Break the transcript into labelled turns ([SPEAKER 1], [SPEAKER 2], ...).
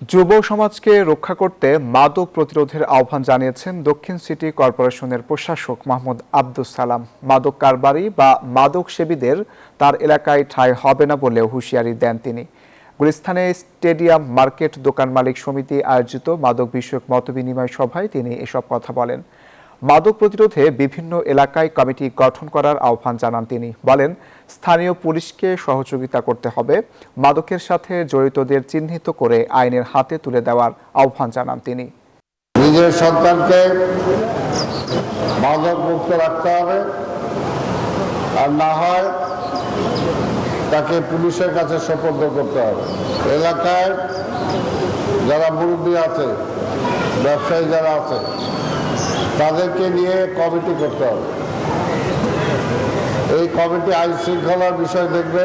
[SPEAKER 1] যুব সমাজকে রক্ষা করতে মাদক প্রতিরোধের আহ্বান জানিয়েছেন দক্ষিণ সিটি কর্পোরেশনের প্রশাসক মাহমুদ আব্দুস সালাম। মাদক কারবারি বা মাদক সেবীদের তার এলাকায় ঠাঁই হবে না বলেও হুঁশিয়ারি দেন তিনি। গুলিস্তানে স্টেডিয়াম মার্কেট দোকান মালিক সমিতি আয়োজিত মাদক বিষয়ক মতবিনিময় সভায় তিনি এসব কথা বলেন। মাদক প্রতিরোধে বিভিন্ন এলাকায় কমিটি গঠন করার আহ্বান জানান তিনি। বলেন, স্থানীয় পুলিশকে সহযোগিতা করতে হবে। মাদকের সাথে জড়িতদের চিহ্নিত করে আইনের হাতে তুলে দেওয়ার আহ্বান জানান তিনি।
[SPEAKER 2] নিজের সন্তানকে মাদক মুক্ত রাখতে হবে, আর না হয় তাকে পুলিশের কাছে সোপর্দ করতে হবে। এলাকায় যারা মুরব্বী আছে, ব্যবসায়ী যারা আছে, তাদেরকে নিয়ে কমিটি করতে হবে। এই কমিটি আইন শৃঙ্খলার বিষয় দেখবে,